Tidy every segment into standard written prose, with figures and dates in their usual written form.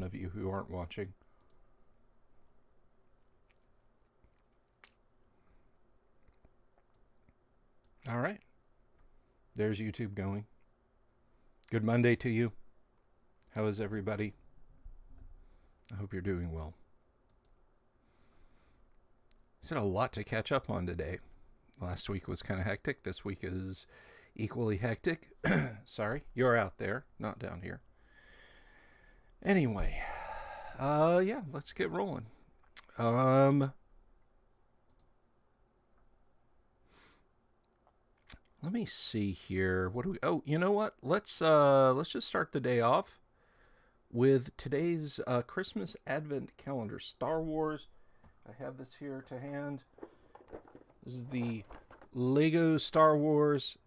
of you who aren't watching. All right. There's YouTube going. Good Monday to you. How is everybody? I hope you're doing well. It's a lot to catch up on today. Last week was kind of hectic. This week is equally hectic. Sorry, you're out there, not down here. Anyway, yeah, let's get rolling. Let me see here. What do we? Oh, you know what? Let's just start the day off with today's Christmas Advent calendar. Star Wars. I have this here to hand. This is the Lego Star Wars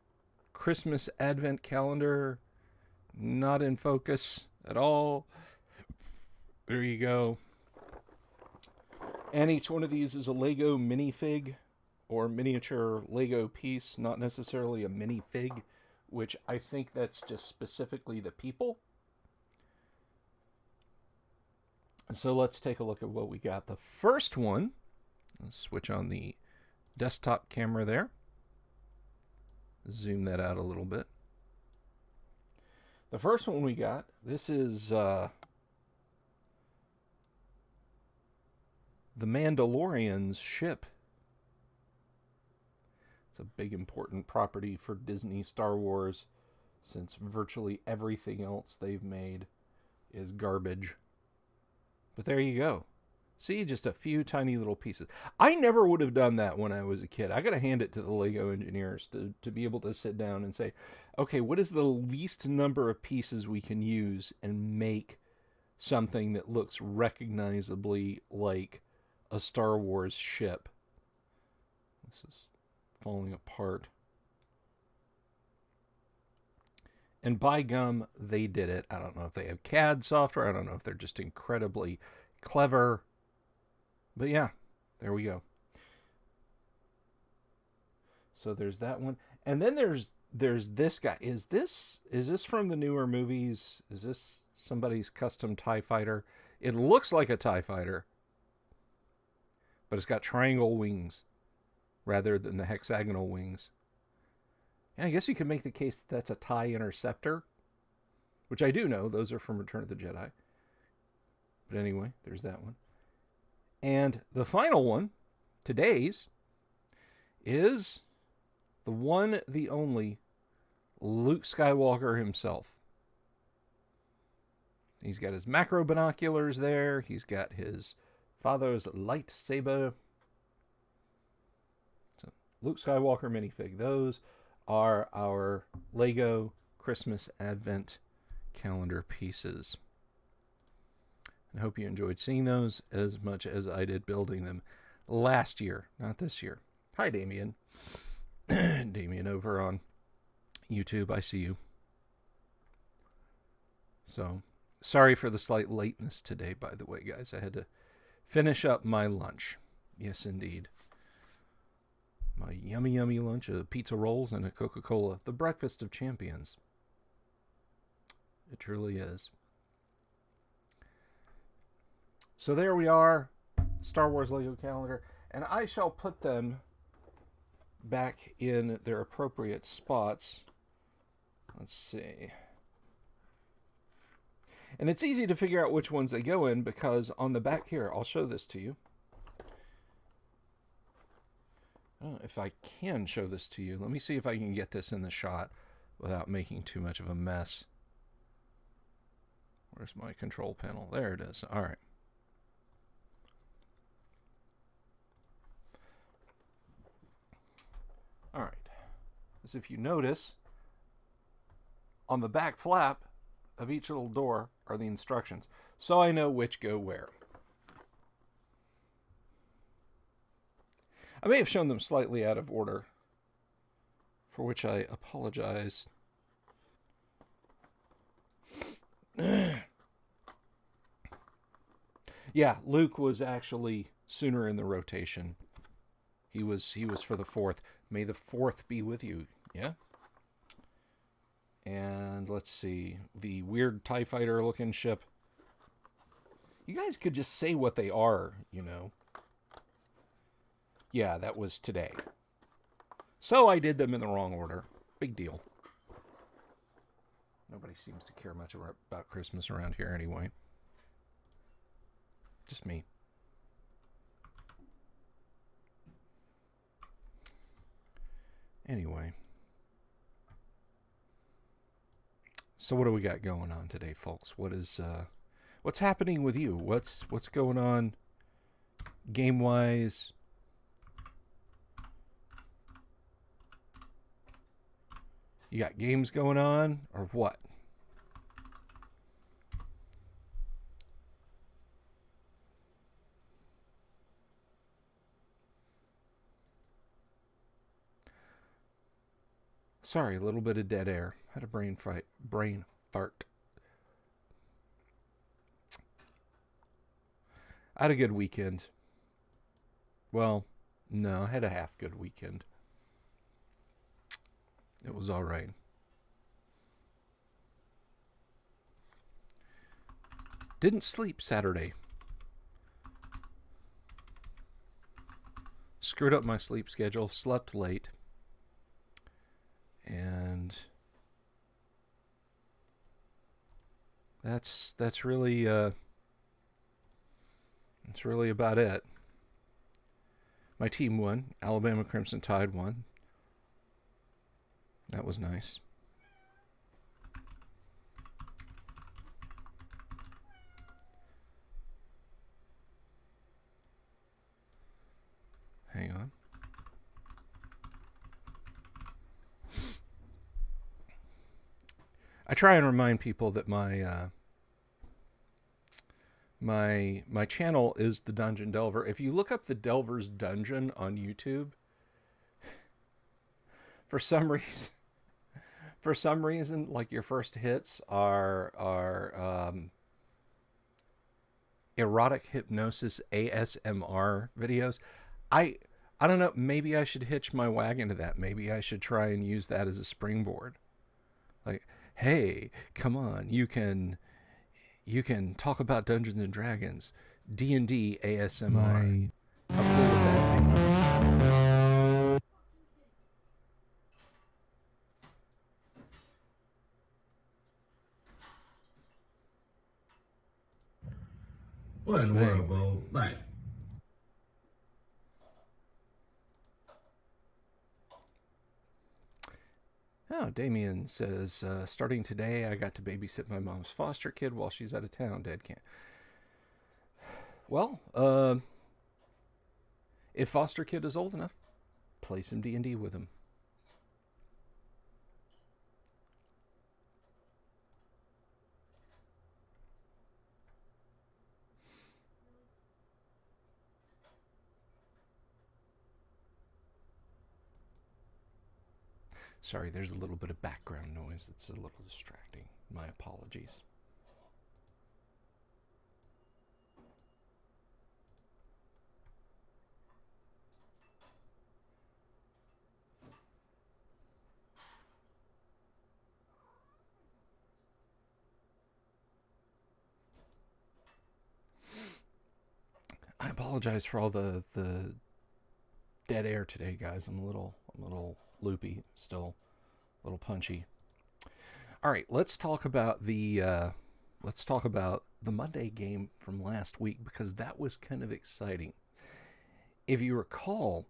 Christmas Advent calendar. Not in focus at all. There you go. And each one of these is a Lego minifig or miniature Lego piece, not necessarily a minifig, which I think that's just specifically the people. So let's take a look at what we got. The first one, let's switch on the desktop camera there. Zoom that out a little bit. The first one we got, this is the Mandalorian's ship. It's a big important property for Disney Star Wars, since virtually everything else they've made is garbage. But there you go. See, just a few tiny little pieces. I never would have done that when I was a kid. I got to hand it to the Lego engineers to be able to sit down and say, okay, what is the least number of pieces we can use and make something that looks recognizably like a Star Wars ship? This is falling apart. And by gum, they did it. I don't know if they have CAD software. I don't know if they're just incredibly clever. But yeah, there we go. So there's that one. And then there's this guy. Is this from the newer movies? Is this somebody's custom TIE fighter? It looks like a TIE fighter, but it's got triangle wings rather than the hexagonal wings. And I guess you could make the case that that's a TIE Interceptor, which I do know. Those are from Return of the Jedi. But anyway, there's that one. And the final one, today's, is the one, the only, Luke Skywalker himself. He's got his macro binoculars there. He's got his father's lightsaber. So, Luke Skywalker minifig. Those are our Lego Christmas Advent calendar pieces. I hope you enjoyed seeing those as much as I did building them last year, not this year. Hi, Damien. Damien over on YouTube. I see you. So, sorry for the slight lateness today, by the way, guys. I had to finish up my lunch. Yes, indeed. My yummy, yummy lunch of pizza rolls and a Coca-Cola. The breakfast of champions. It truly is. So there we are. Star Wars Lego calendar. And I shall put them back in their appropriate spots. Let's see. And it's easy to figure out which ones they go in because on the back here, I'll show this to you. I don't know if I can show this to you. Let me see if I can get this in the shot without making too much of a mess. Where's my control panel? There it is. All right. All right. As if you notice, on the back flap of each little door are the instructions, so I know which go where. I may have shown them slightly out of order, for which I apologize. Yeah, Luke was actually sooner in the rotation. He was for the 4th. May the 4th be with you. Yeah? And let's see. The weird TIE fighter looking ship. You guys could just say what they are, you know. Yeah, that was today. So I did them in the wrong order. Big deal. Nobody seems to care much about Christmas around here anyway. Just me. Anyway. So what do we got going on today, folks? What's happening with you? What's going on game-wise? You got games going on or what? Sorry, a little bit of dead air. Had a brain fart. I had a good weekend. Well, no, I had a half good weekend. It was all right. Didn't sleep Saturday. Screwed up my sleep schedule. Slept late. And that's really that's really about it. My team won. Alabama Crimson Tide won. That was nice. Hang on. I try and remind people that my my channel is the Dungeon Delver. If you look up the Delver's Dungeon on YouTube, for some reason, like your first hits are erotic hypnosis ASMR videos. I don't know. Maybe I should hitch my wagon to that. Maybe I should try and use that as a springboard. Like, hey, come on, you can talk about Dungeons and Dragons, D&D ASMR. How cool would that be? What in the world, bro? Like, oh, Damien says, starting today, I got to babysit my mom's foster kid while she's out of town. Dad can't. Well, if foster kid is old enough, play some D&D with him. Sorry, there's a little bit of background noise that's a little distracting. My apologies. I apologize for all the dead air today, guys. I'm a little loopy still, a little punchy. All right, let's talk about the Monday game from last week, because that was kind of exciting. If you recall,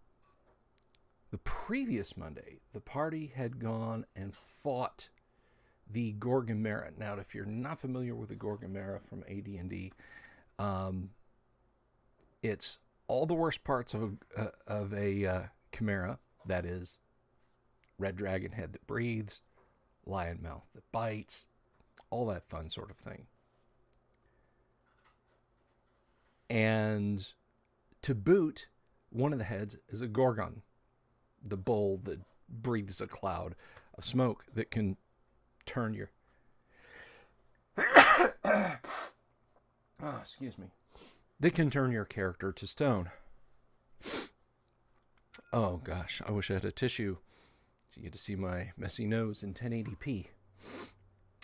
the previous Monday, the party had gone and fought the Gorgonmera. Now, if you're not familiar with the Gorgonmera from AD&D, it's all the worst parts of a chimera. That is, red dragon head that breathes, lion mouth that bites, all that fun sort of thing. And to boot, one of the heads is a gorgon, the bull that breathes a cloud of smoke that can turn your excuse me. They can turn your character to stone. Oh gosh, I wish I had a tissue so you get to see my messy nose in 1080p.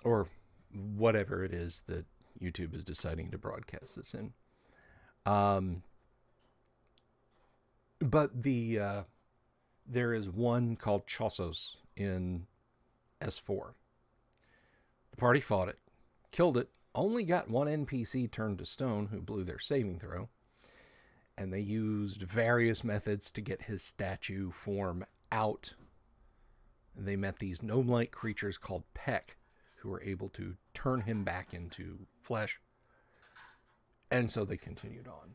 Or whatever it is that, YouTube is deciding to broadcast this in. But there is one called Chossos in S4. The party fought it, killed it, only got one NPC turned to stone who blew their saving throw, and they used various methods to get his statue form out. They met these gnome-like creatures called Peck, who were able to turn him back into flesh, and so they continued on.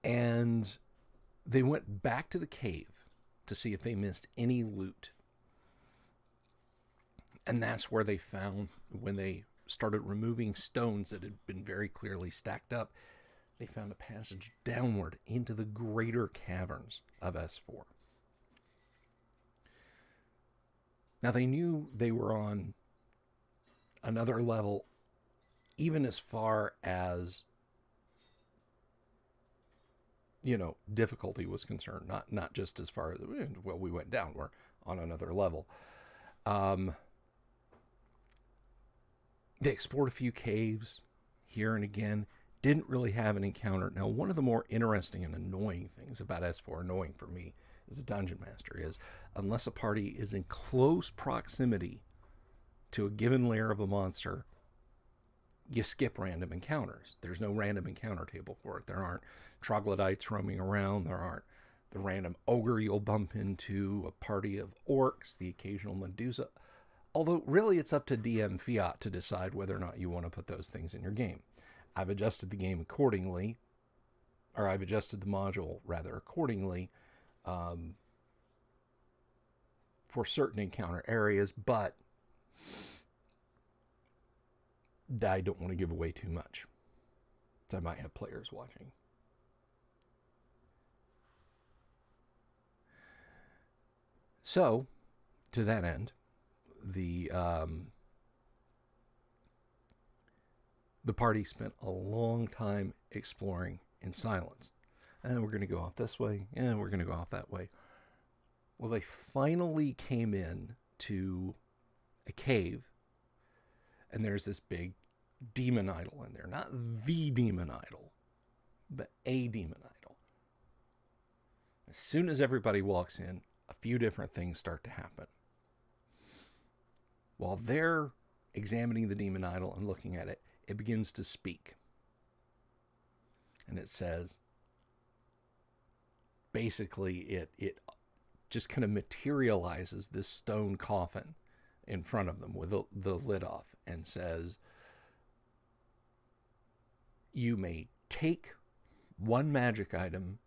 And they went back to the cave to see if they missed any loot. And that's where they found, when they started removing stones that had been very clearly stacked up, they found a passage downward into the greater caverns of S4. Now, they knew they were on another level, even as far as, difficulty was concerned. Not just as far as, well, we went down, we're on another level. They explored a few caves here and again, didn't really have an encounter. Now, one of the more interesting and annoying things about S4, annoying for me as a dungeon master, is unless a party is in close proximity to a given lair of a monster, you skip random encounters. There's no random encounter table for it. There aren't troglodytes roaming around. There aren't the random ogre you'll bump into, a party of orcs, the occasional Medusa. Although, really, it's up to DM Fiat to decide whether or not you want to put those things in your game. I've adjusted the game accordingly, or I've adjusted the module, rather, accordingly for certain encounter areas, but I don't want to give away too much. So I might have players watching. So, to that end, the party spent a long time exploring in silence. And we're going to go off this way, and we're going to go off that way. Well, they finally came in to a cave, and there's this big demon idol in there. Not the demon idol, but a demon idol. As soon as everybody walks in, a few different things start to happen. While they're examining the demon idol and looking at it, it begins to speak. And it says, basically, it just kind of materializes this stone coffin in front of them with the lid off and says, you may take one magic item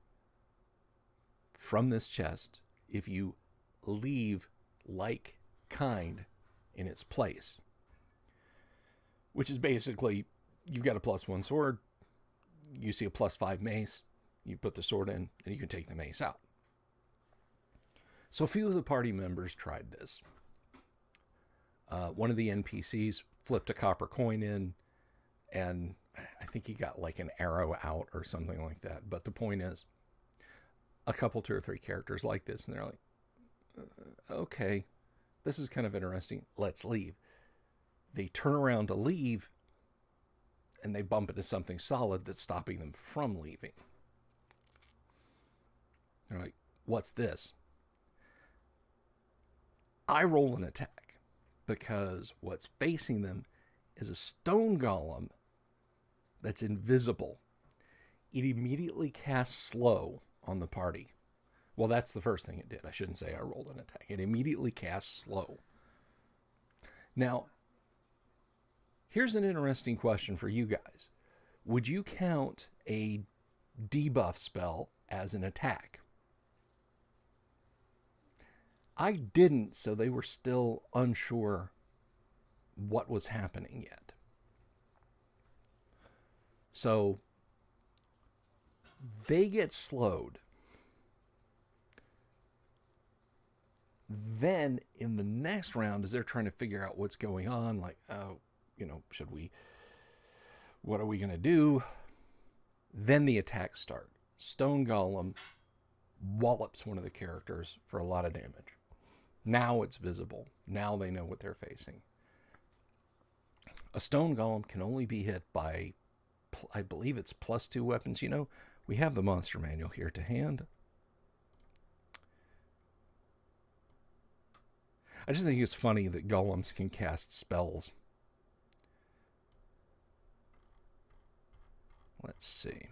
from this chest if you leave like kind in its place. Which is basically, you've got a +1 sword, you see a +5 mace, you put the sword in, and you can take the mace out. So a few of the party members tried this. One of the NPCs flipped a copper coin in, and I think he got like an arrow out or something like that. But the point is, a couple, 2 or 3 characters like this, and they're like, okay, this is kind of interesting, let's leave. They turn around to leave, and they bump into something solid that's stopping them from leaving. They're like, what's this? I roll an attack, because what's facing them is a stone golem that's invisible. It immediately casts slow on the party. Well, that's the first thing it did. I shouldn't say I rolled an attack. It immediately casts slow. Now, here's an interesting question for you guys. Would you count a debuff spell as an attack? I didn't, so they were still unsure what was happening yet. So they get slowed. Then in the next round, as they're trying to figure out what's going on, like, oh, what are we going to do? Then the attacks start. Stone Golem wallops one of the characters for a lot of damage. Now it's visible. Now they know what they're facing. A stone golem can only be hit by, I believe it's +2 weapons. You know, we have the monster manual here to hand. I just think it's funny that golems can cast spells. Let's see.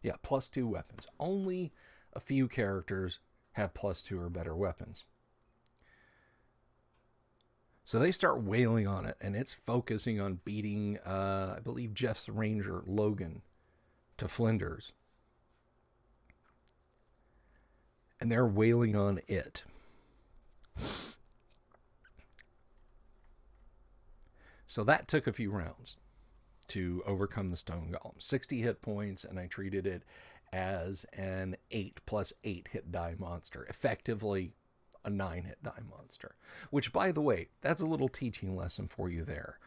Yeah, +2 weapons. Only a few characters have +2 or better weapons. So they start wailing on it, and it's focusing on beating, I believe, Jeff's Ranger, Logan, to Flinders. And they're wailing on it. So that took a few rounds to overcome the stone golem. 60 hit points, and I treated it as an 8+8 hit die monster. Effectively a 9 hit die monster. Which, by the way, that's a little teaching lesson for you there.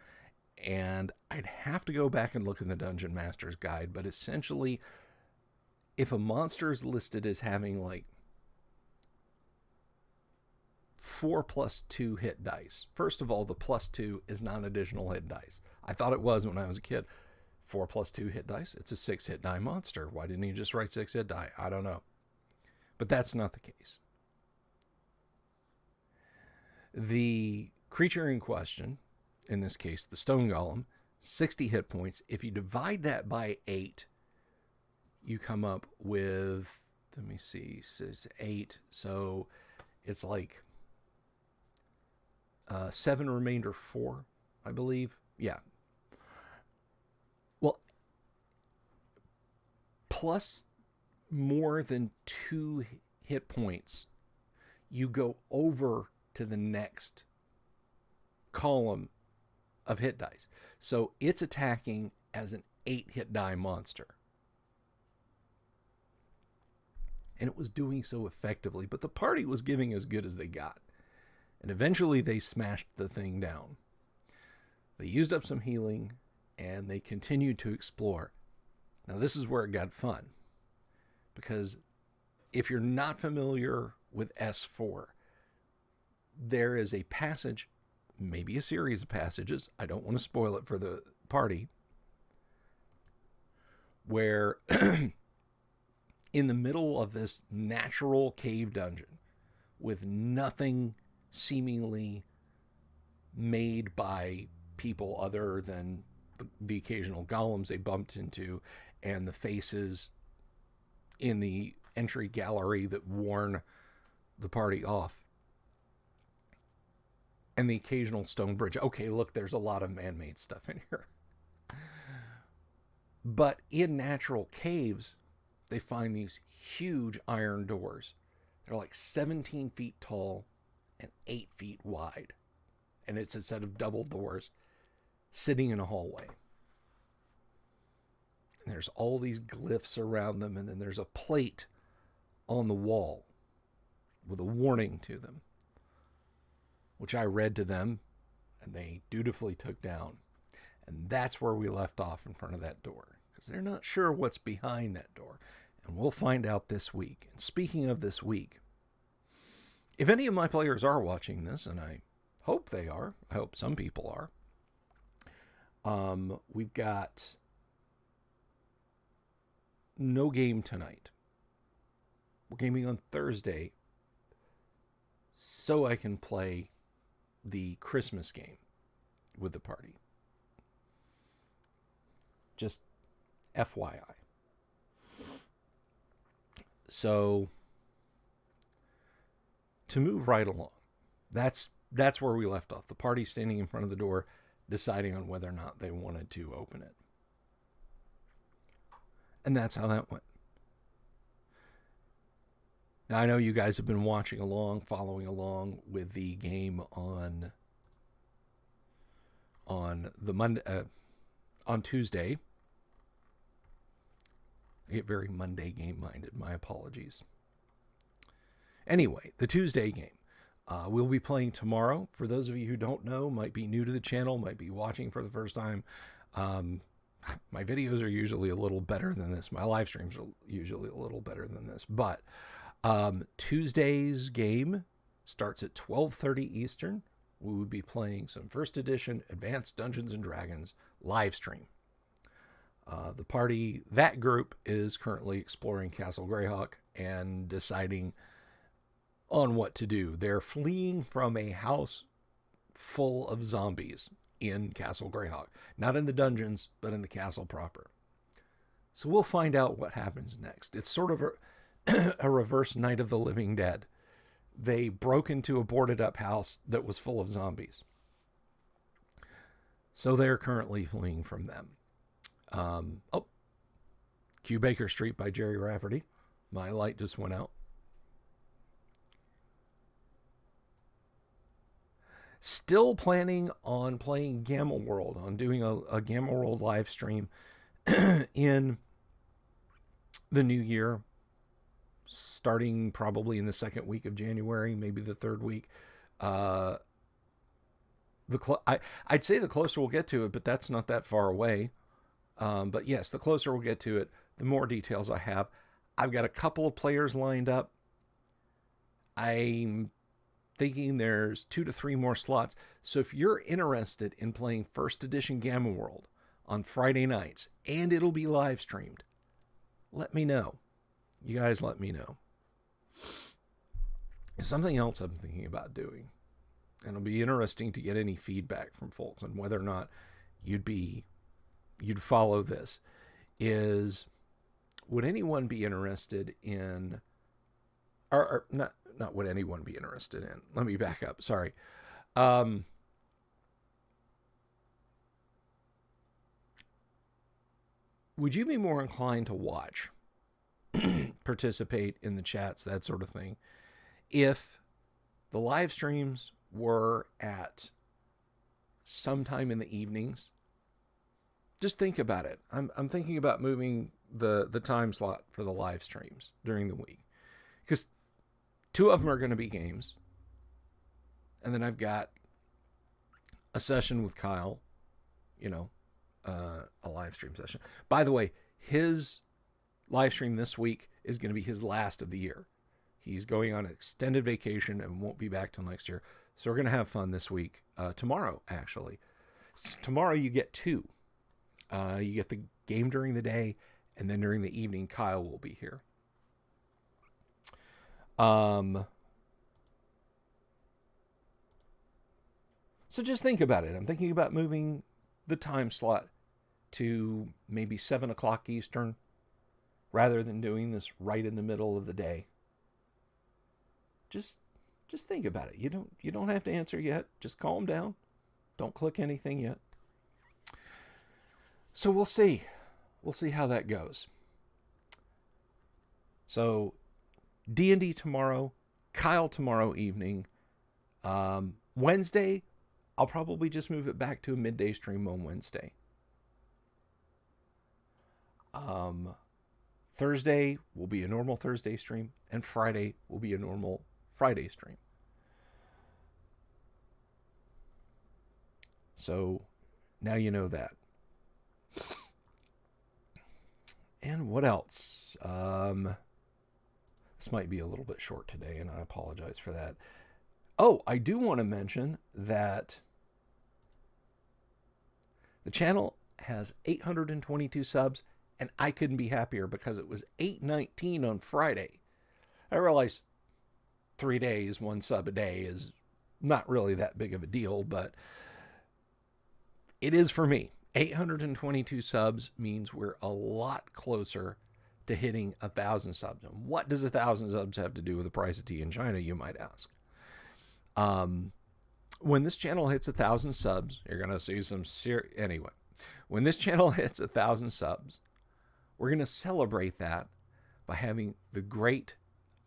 And I'd have to go back and look in the Dungeon Master's Guide, but essentially, if a monster is listed as having like 4+2 hit dice. First of all, the +2 is not additional hit dice. I thought it was when I was a kid. 4+2 hit dice, it's a 6 hit die monster. Why didn't he just write 6 hit die? I don't know. But that's not the case. The creature in question, in this case, the stone golem, 60 hit points. If you divide that by 8, you come up with, let me see, 8. So it's like 7 remainder 4, I believe. Yeah. Well, plus more than 2 hit points, you go over to the next column of hit dice. So it's attacking as an 8 hit die monster. And it was doing so effectively, but the party was giving as good as they got. And eventually they smashed the thing down. They used up some healing, and they continued to explore. Now this is where it got fun. Because if you're not familiar with S4, there is a passage, maybe a series of passages, I don't want to spoil it for the party, where in the middle of this natural cave dungeon, with nothing seemingly made by people other than the occasional golems they bumped into, and the faces in the entry gallery that warn the party off, and the occasional stone bridge. Okay, look, there's a lot of man-made stuff in here. But in natural caves, they find these huge iron doors. They're like 17 feet tall and 8 feet wide. And it's a set of double doors sitting in a hallway. And there's all these glyphs around them, and then there's a plate on the wall with a warning to them, which I read to them, and they dutifully took down. And that's where we left off, in front of that door, because they're not sure what's behind that door. And we'll find out this week. And speaking of this week, if any of my players are watching this, and I hope they are, I hope some people are, we've got no game tonight. We're gaming on Thursday, so I can play the Christmas game with the party. Just FYI. So, to move right along, that's where we left off. The party standing in front of the door, deciding on whether or not they wanted to open it. And that's how that went. Now, I know you guys have been watching along, following along with the game on the Monday, on Tuesday. I get very Monday game-minded. My apologies. Anyway, the Tuesday game. We'll be playing tomorrow. For those of you who don't know, might be new to the channel, might be watching for the first time, My videos are usually a little better than this. My live streams are usually a little better than this. But Tuesday's game starts at 12:30 Eastern. We would be playing some first edition Advanced Dungeons and Dragons live stream. The party, that group, is currently exploring Castle Greyhawk and deciding on what to do. They're fleeing from a house full of zombies in Castle Greyhawk. Not in the dungeons, but in the castle proper. So we'll find out what happens next. It's sort of a reverse Night of the Living Dead. They broke into a boarded up house that was full of zombies. So they're currently fleeing from them. Q Baker Street by Jerry Rafferty. My light just went out. Still planning on playing Gamma World, on doing a Gamma World live stream in the new year, starting probably in the second week of January, maybe the third week. I'd say the closer we'll get to it, but that's not that far away. But yes, the closer we'll get to it, the more details I have. I've got a couple of players lined up. I'm thinking there's 2 to 3 more slots. So if you're interested in playing First Edition Gamma World on Friday nights, and it'll be live streamed, let me know. You guys let me know. Something else I'm thinking about doing, and it'll be interesting to get any feedback from folks on whether or not you'd follow this, is would anyone be interested in, or not would anyone be interested in, let me back up, sorry. Would you be more inclined to watch, participate in the chats, that sort of thing, if the live streams were at sometime in the evenings? Just think about it. I'm thinking about moving the time slot for the live streams during the week, because 2 of them are going to be games, and then I've got a session with Kyle, a live stream session. By the way, his live stream this week is going to be his last of the year. He's going on an extended vacation and won't be back till next year. So we're going to have fun this week. Tomorrow, actually. Tomorrow you get 2. You get the game during the day, and then during the evening, Kyle will be here. So just think about it. I'm thinking about moving the time slot to maybe 7 o'clock Eastern, rather than doing this right in the middle of the day. Just think about it. You don't have to answer yet. Just calm down. Don't click anything yet. So we'll see. We'll see how that goes. So D&D tomorrow, Kyle tomorrow evening. Wednesday, I'll probably just move it back to a midday stream on Wednesday. Thursday will be a normal Thursday stream, and Friday will be a normal Friday stream. So now you know that. And what else? This might be a little bit short today, and I apologize for that. Oh, I do want to mention that the channel has 822 subs, and I couldn't be happier because it was 819 on Friday. I realize 3 days, 1 sub a day is not really that big of a deal, but it is for me. 822 subs means we're a lot closer to hitting 1,000 subs. And what does 1,000 subs have to do with the price of tea in China, you might ask? When this channel hits 1,000 subs, you're going to see some anyway. When this channel hits 1,000 subs, we're going to celebrate that by having the Great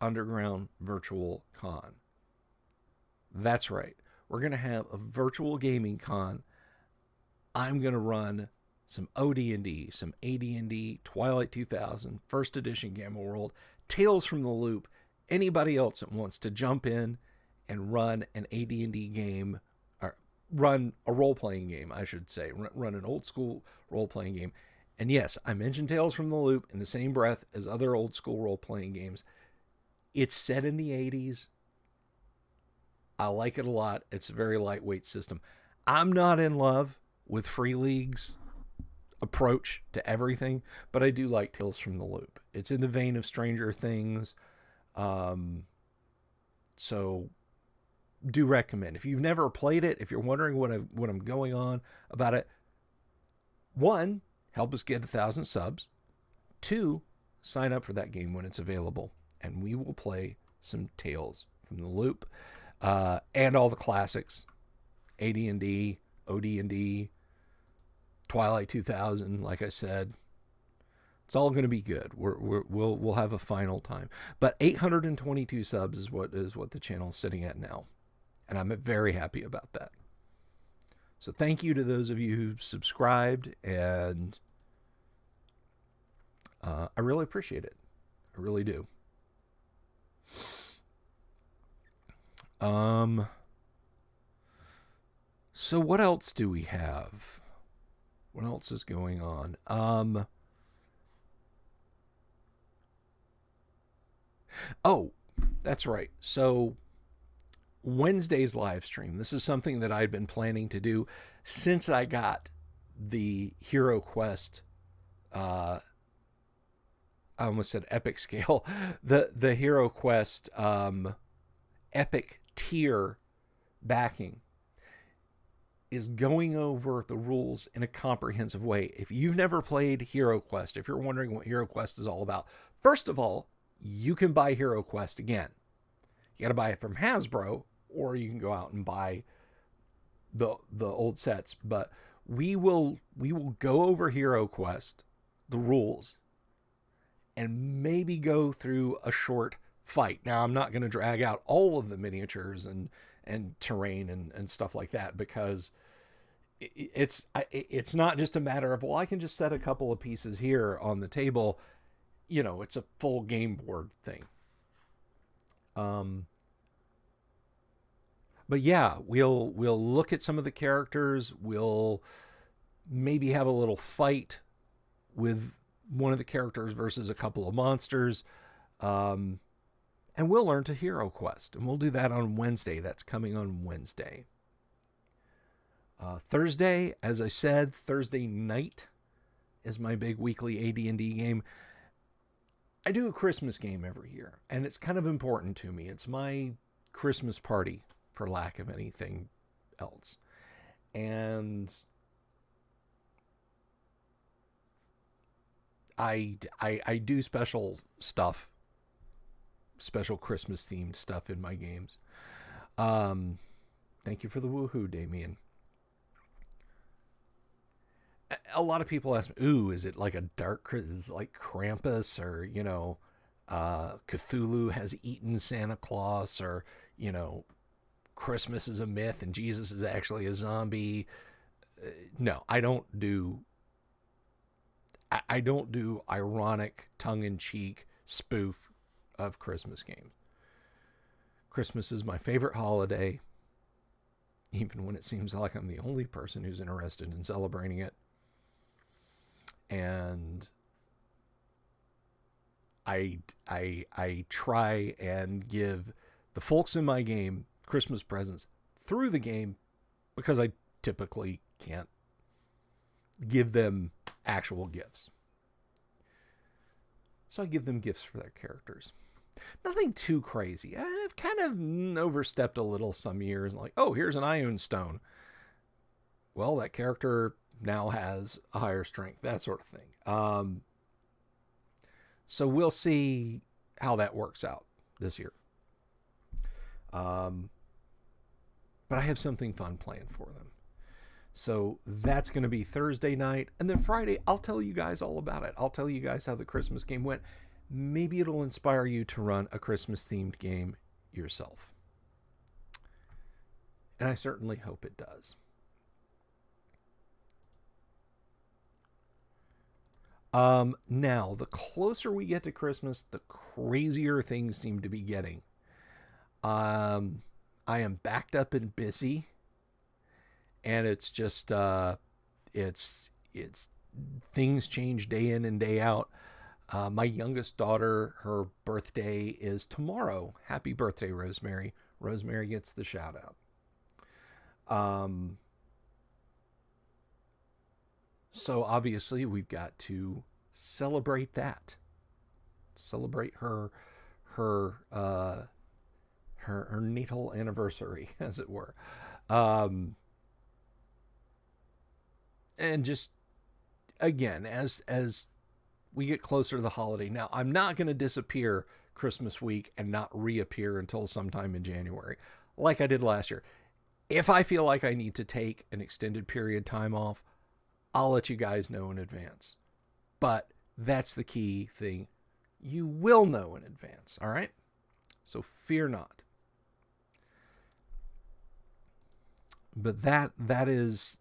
Underground Virtual Con. That's right. We're going to have a virtual gaming con. I'm going to run some OD&D, some AD&D, Twilight 2000, First Edition Gamma World, Tales from the Loop. Anybody else that wants to jump in and run an AD&D game, or run a role-playing game, I should say, run an old school role-playing game. And yes, I mentioned Tales from the Loop in the same breath as other old school role-playing games. It's set in the 80s. I like it a lot. It's a very lightweight system. I'm not in love with Free League's approach to everything, but I do like Tales from the Loop. It's in the vein of Stranger Things. So do recommend. If you've never played it, if you're wondering what I'm going on about it, one, help us get 1,000 subs. Two, sign up for that game when it's available, and we will play some Tales from the Loop, and all the classics, AD&D, OD&D, Twilight 2000. Like I said, it's all going to be good. We'll have a final time. But 822 subs is what the channel is sitting at now, and I'm very happy about that. So thank you to those of you who've subscribed, and I really appreciate it. I really do. So what else do we have? What else is going on? Oh, that's right. So Wednesday's live stream. This is something that I'd been planning to do since I got the Hero Quest. I almost said epic scale. The Hero Quest epic tier backing is going over the rules in a comprehensive way. If you've never played Hero Quest, if you're wondering what Hero Quest is all about, first of all, you can buy Hero Quest again. You got to buy it from Hasbro, or you can go out and buy the old sets. But we will go over Hero Quest, the rules, and maybe go through a short fight. Now, I'm not going to drag out all of the miniatures and terrain and stuff like that, because it's not just a matter of, well, I can just set a couple of pieces here on the table. You know, it's a full game board thing. But yeah, we'll look at some of the characters. We'll maybe have a little fight with one of the characters versus a couple of monsters. And we'll learn to Hero Quest, and we'll do that on Wednesday. That's coming on Wednesday. Thursday, as I said, Thursday night is my big weekly AD&D game. I do a Christmas game every year, and it's kind of important to me. It's my Christmas party, for lack of anything else. And I do special stuff, special Christmas themed stuff in my games. Thank you for the woohoo, Damien. A lot of people ask me, ooh, is it like a dark, is it like Krampus, or, you know, Cthulhu has eaten Santa Claus, or, you know, Christmas is a myth and Jesus is actually a zombie. No, I don't do ironic, tongue-in-cheek spoof of Christmas games. Christmas is my favorite holiday, even when it seems like I'm the only person who's interested in celebrating it. And I try and give the folks in my game Christmas presents through the game, because I typically can't give them actual gifts. So I give them gifts for their characters. Nothing too crazy. I've kind of overstepped a little some years. Like, oh, here's an Ion Stone. Well, that character now has a higher strength, that sort of thing. So we'll see how that works out this year. But I have something fun planned for them. So that's going to be Thursday night. And then Friday, I'll tell you guys all about it. I'll tell you guys how the Christmas game went. Maybe it'll inspire you to run a Christmas-themed game yourself. And I certainly hope it does. Now, the closer we get to Christmas, the crazier things seem to be getting. I am backed up and busy, and it's just it's things change day in and day out. My youngest daughter, her birthday is tomorrow. Happy birthday, Rosemary. Rosemary gets the shout out. So obviously we've got to celebrate that. Celebrate her her natal anniversary, as it were. And just again, as we get closer to the holiday. Now, I'm not going to disappear Christmas week and not reappear until sometime in January, like I did last year. If I feel like I need to take an extended period time off, I'll let you guys know in advance. But that's the key thing. You will know in advance, all right? So fear not. But that is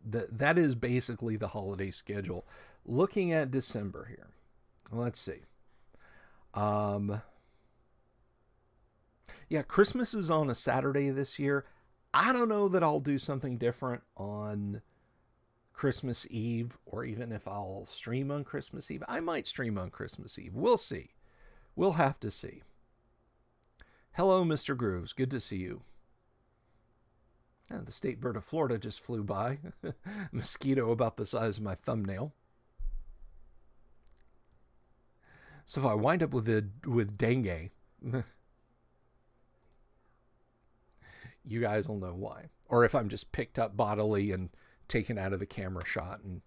basically the holiday schedule. Looking at December here. Let's see. Yeah, Christmas is on a Saturday this year. I don't know that I'll do something different on Christmas Eve, or even if I'll stream on Christmas Eve. I might stream on Christmas Eve. We'll see. We'll have to see. Hello, Mr. Grooves. Good to see you. The state bird of Florida just flew by. Mosquito about the size of my thumbnail. So if I wind up with dengue, you guys will know why. Or if I'm just picked up bodily and taken out of the camera shot and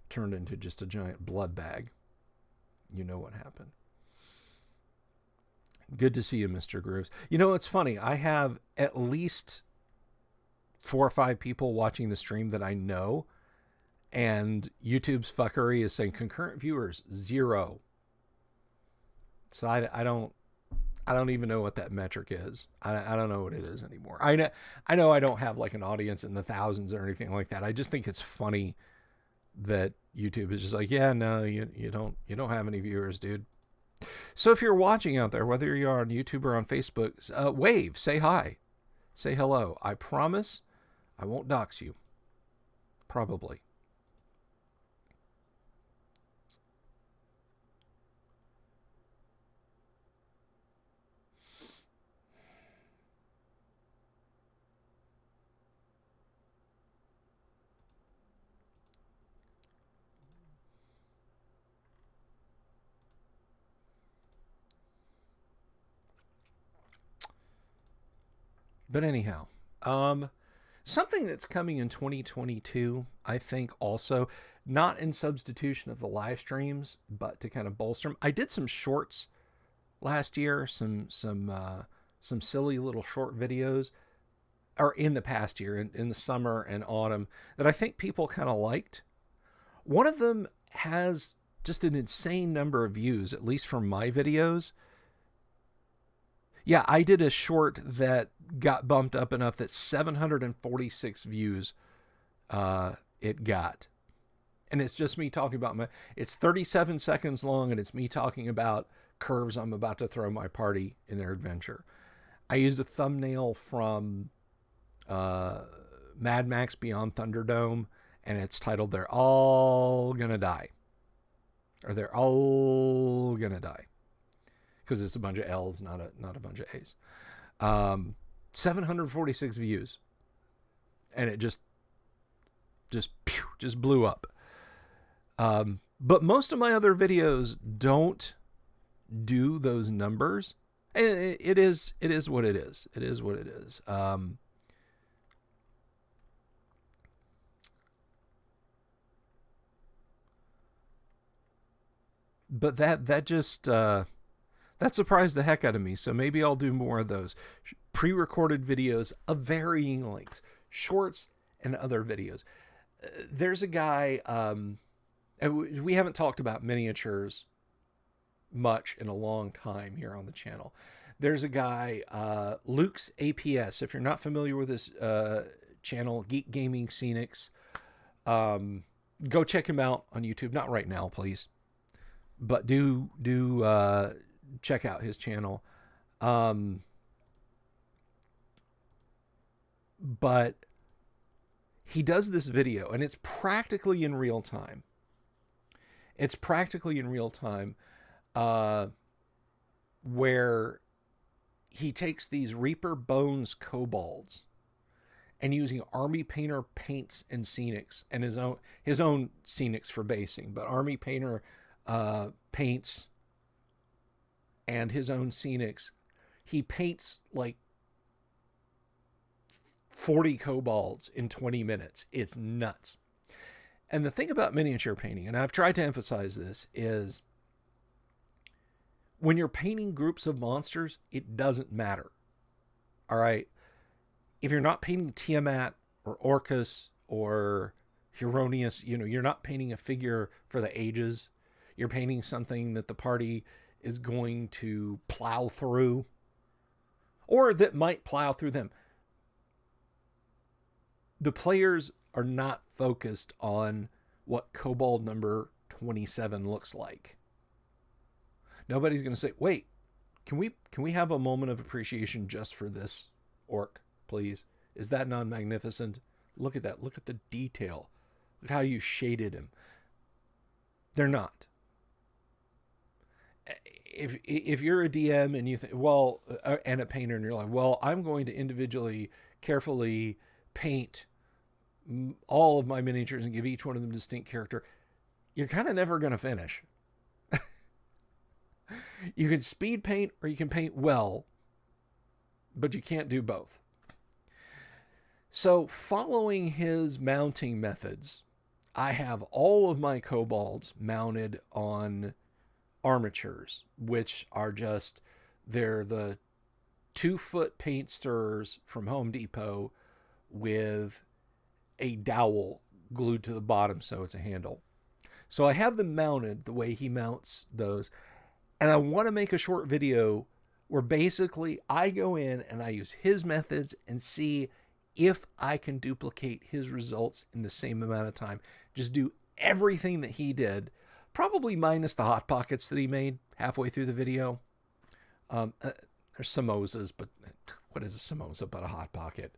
turned into just a giant blood bag, you know what happened. Good to see you, Mr. Grooves. You know, it's funny. I have at least 4 or 5 people watching the stream that I know, and YouTube's fuckery is saying concurrent viewers 0. So I don't even know what that metric is. I don't know what it is anymore. I know I don't have like an audience in the thousands or anything like that. I just think it's funny that YouTube is just like, yeah, no, you don't have any viewers, dude. So if you're watching out there, whether you're on YouTube or on Facebook, wave, say hi, say hello. I promise I won't dox you. Probably. But anyhow, something that's coming in 2022, I think also, not in substitution of the live streams, but to kind of bolster them. I did some shorts last year, some silly little short videos, or in the past year, in the summer and autumn, that I think people kind of liked. One of them has just an insane number of views, at least from my videos. Yeah, I did a short that got bumped up enough that 746 views it got. And it's just me talking about it's 37 seconds long, and it's me talking about curves I'm about to throw my party in their adventure. I used a thumbnail from Mad Max Beyond Thunderdome, and it's titled "They're All Gonna Die," or "They're All Gonna Die," because it's a bunch of L's, not a bunch of A's. 746 views, and it just blew up. But most of my other videos don't do those numbers, and it is what it is. It is what it is. But that just that surprised the heck out of me. So maybe I'll do more of those pre-recorded videos of varying lengths, shorts and other videos. There's a guy, and we haven't talked about miniatures much in a long time here on the channel. There's a guy, Luke's APS. If you're not familiar with his channel, Geek Gaming Scenics, go check him out on YouTube. Not right now, please, but do check out his channel. But he does this video, and it's practically in real time. It's practically in real time, where he takes these Reaper Bones kobolds and using Army Painter paints and scenics and his own scenics for basing, but Army Painter paints and his own scenics. He paints like 40 kobolds in 20 minutes. It's nuts. And the thing about miniature painting, and I've tried to emphasize this, is when you're painting groups of monsters, it doesn't matter. All right? If you're not painting Tiamat or Orcus or Hieronymus, you're not painting a figure for the ages. You're painting something that the party is going to plow through, or that might plow through them. The players are not focused on what kobold number 27 looks like. Nobody's going to say, wait, can we have a moment of appreciation just for this orc, please? Is that not magnificent? Look at that. Look at the detail. Look how you shaded him. They're not. If you're a DM and you think, well, and a painter, and you're like, well, I'm going to individually, carefully paint all of my miniatures and give each one of them a distinct character, you're kind of never going to finish. You can speed paint or you can paint well, but you can't do both. So following his mounting methods, I have all of my kobolds mounted on armatures, which are they're the 2-foot paint stirrers from Home Depot with a dowel glued to the bottom so it's a handle. So I have them mounted the way he mounts those. And I want to make a short video where basically I go in and I use his methods and see if I can duplicate his results in the same amount of time. Just do everything that he did, probably minus the hot pockets that he made halfway through the video. There's samosas, but what is a samosa but a hot pocket?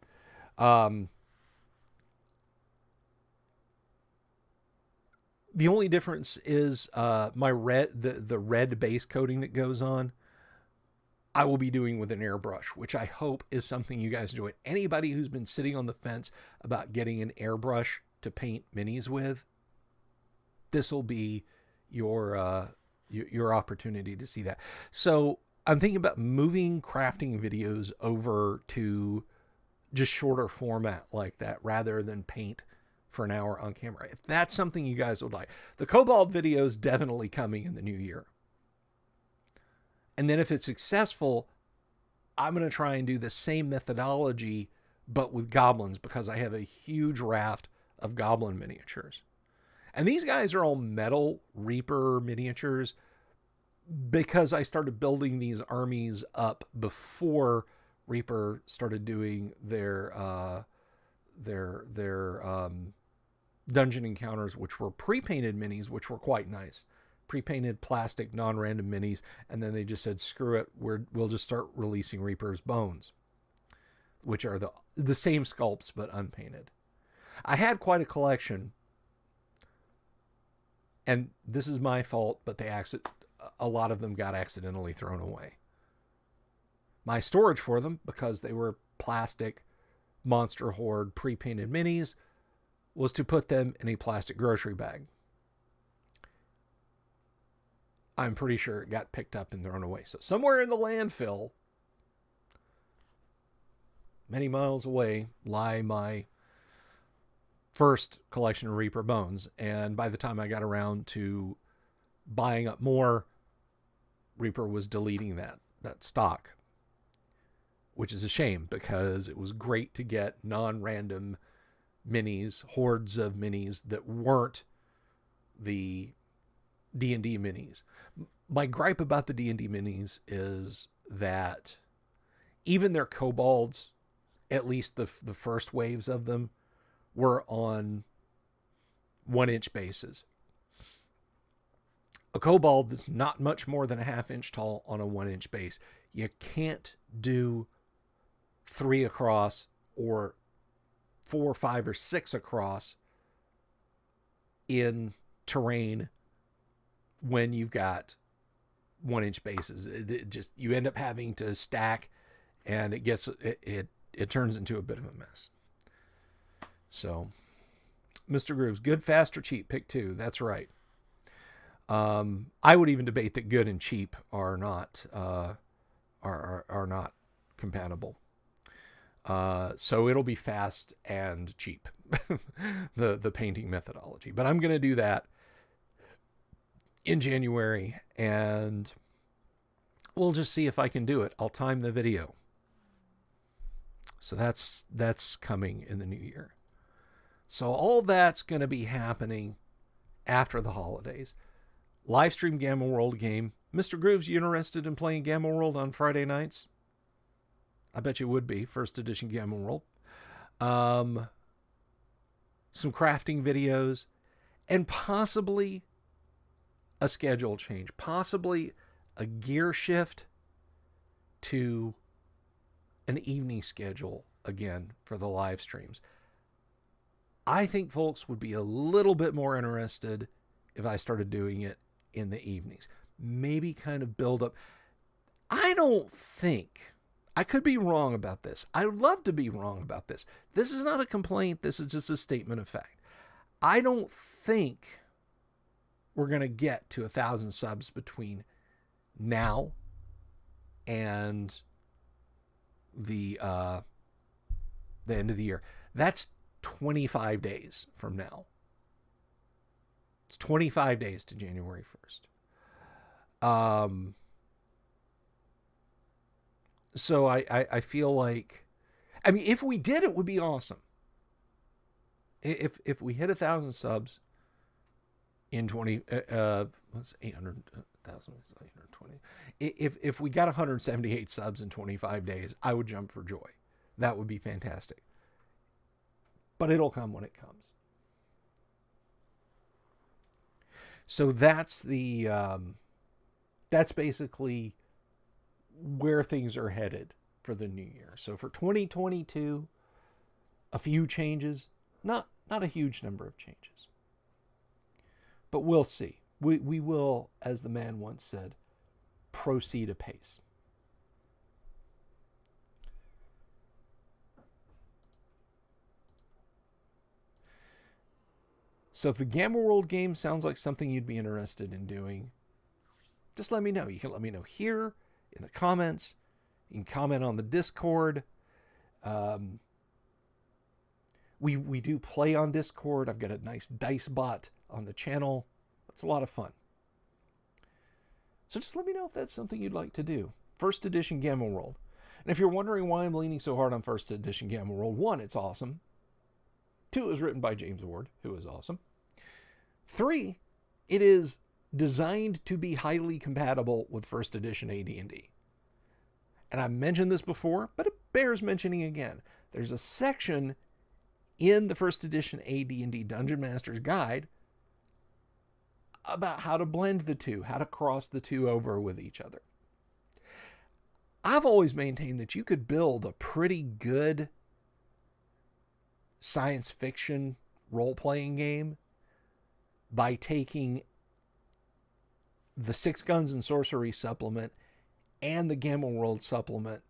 The only difference is my the red base coating that goes on, I will be doing with an airbrush, which I hope is something you guys enjoy. Anybody who's been sitting on the fence about getting an airbrush to paint minis with, this will be your opportunity to see that. So I'm thinking about moving crafting videos over to just shorter format like that rather than paint for an hour on camera. If that's something you guys would like. The Kobold video is definitely coming in the new year. And then if it's successful, I'm going to try and do the same methodology, but with goblins, because I have a huge raft of goblin miniatures. And these guys are all metal Reaper miniatures because I started building these armies up before Reaper started doing their dungeon encounters, which were pre-painted minis, which were quite nice. Pre-painted plastic non-random minis, and then they just said, screw it, we'll just start releasing Reaper's Bones, which are the same sculpts but unpainted. I had quite a collection, and this is my fault, but a lot of them got accidentally thrown away. My storage for them, because they were plastic Monster Horde pre-painted minis, was to put them in a plastic grocery bag. I'm pretty sure it got picked up and thrown away. So somewhere in the landfill, many miles away, lie my first collection of Reaper Bones. And by the time I got around to buying up more, Reaper was deleting that stock, which is a shame because it was great to get non-random minis, hordes of minis that weren't the D&D minis. My gripe about the D&D minis is that even their kobolds, at least the first waves of them, were on 1-inch bases. A kobold that's not much more than a 1/2 inch tall on a 1-inch base. You can't do 3 across or 4, 5, or 6 across in terrain when you've got 1-inch bases. It just, you end up having to stack, and it turns into a bit of a mess. So, Mr. Grooves, good, fast, or cheap? Pick 2. That's right. I would even debate that good and cheap are not not compatible. So it'll be fast and cheap, the painting methodology. But I'm going to do that in January, and we'll just see if I can do it. I'll time the video. So that's coming in the new year. So all that's going to be happening after the holidays. Livestream Gamma World game. Mr. Grooves, you interested in playing Gamma World on Friday nights? I bet you would be. First edition Gamma World. Some crafting videos, and possibly a schedule change. Possibly a gear shift to an evening schedule again for the live streams. I think folks would be a little bit more interested if I started doing it in the evenings. Maybe kind of build up. I don't think, I could be wrong about this. I would love to be wrong about this. This is not a complaint. This is just a statement of fact. I don't think we're going to get to 1,000 subs between now and the end of the year. That's 25 days from now. It's 25 days to January 1st. So I feel like, I mean, if we did, it would be awesome. If we hit 1,000 subs in 800,000, 820. If we got 178 subs in 25 days, I would jump for joy. That would be fantastic. But it'll come when it comes. So that's that's basically where things are headed for the new year. So for 2022, a few changes, not a huge number of changes. But we'll see. We will, as the man once said, proceed apace. So if the Gamma World game sounds like something you'd be interested in doing, just let me know. You can let me know here in the comments. You can comment on the Discord. We do play on Discord. I've got a nice dice bot on the channel. It's a lot of fun. So just let me know if that's something you'd like to do. First edition Gamma World. And if you're wondering why I'm leaning so hard on first edition Gamma World, 1, it's awesome. 2, it was written by James Ward, who is awesome. 3, it is designed to be highly compatible with first edition AD&D. And I've mentioned this before, but it bears mentioning again. There's a section in the first edition AD&D Dungeon Master's Guide about how to blend the two, how to cross the two over with each other. I've always maintained that you could build a pretty good science fiction role-playing game by taking the Six Guns and Sorcery supplement and the Gamma World supplement,